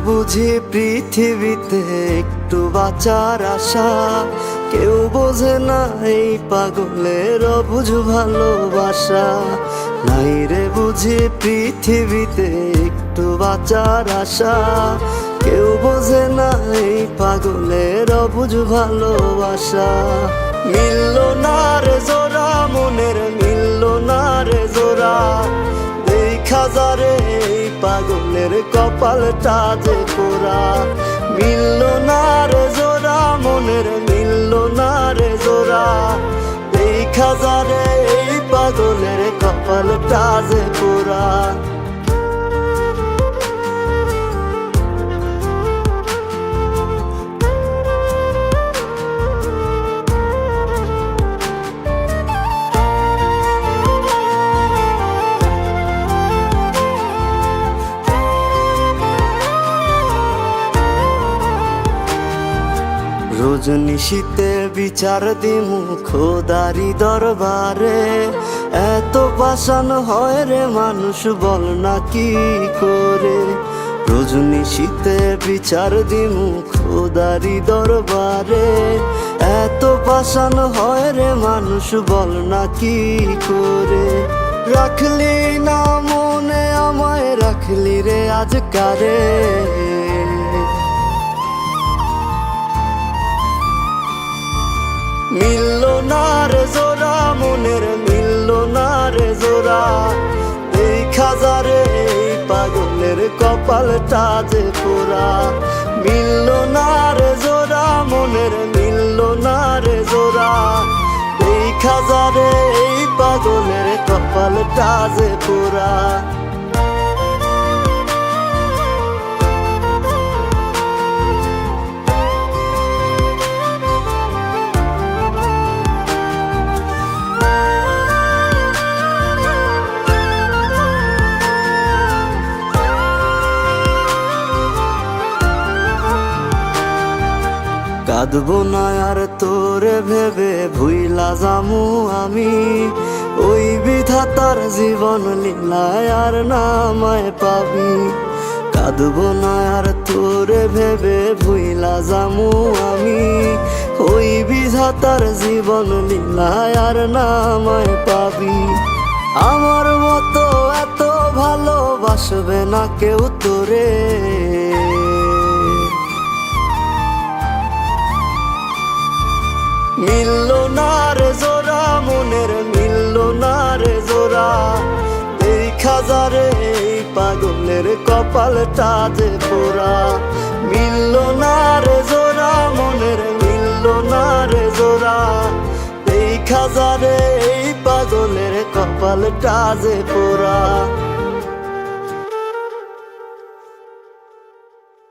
বুঝি পৃথিবীতে একটু বাঁচার আশা, কেউ বোঝে না এই পাগলের অবুঝ ভালোবাসা। নাই রে বুঝি পৃথিবীতে একটু বাঁচার আশা, কেউ বোঝে না এই পাগলের অবুঝ ভালোবাসা। মিলল না রে জোড়া মনের, মিলল না রে জোড়া, দেখা যারে এই পাগলের কপালটা যে পোড়া। মিলল না রে জোড়া মনের, মিলল না রে জোড়া, দেখা যারে এই পাগলের কপালটা যে পোড়া। রজনীশীতে বিচার দিমু খোদারি দরবারে, এত পাষাণ হয় রে মানুষ বল না কি করে। রজনীশীতে বিচার দিমু খোদারি দরবারে, এত পাষাণ হয় রে মানুষ বল না কি করে। রাখলি না মনে আমায়, রাখলি রে আজকারে, মিলল না রে জোড়া মনের, মিলল না রে জোড়া, দেখা যারে এই পাগলের কপালটা যে পোড়া। মিলল না রে জোড়া মনের, মিলল না রে জোড়া, দেখা যারে এই পাগলের কপালটা যে পোড়া। কাঁদবো না আর তোরে ভেবে ভুইলা যামু আমি, ওই বিধাতার জীবন লীলায় আর নামায় পাবি। কাঁদবো না আর তোরে ভেবে ভুইলা যামু আমি, ওই বিধাতার জীবন লীলায় আর নামায় পাবি। আমার মতো এত ভালোবাসবে না কেউ তোরে, মিলল না রে জোড়া মনের, মিলল না রে জোড়া, দেখা যারে এই পাগলের কপালটা যে পোড়া। মিলল না রে জোড়া মনের, মিলল না রে জোড়া, দেখা যারে এই পাগলের কপালটা যে পোড়া।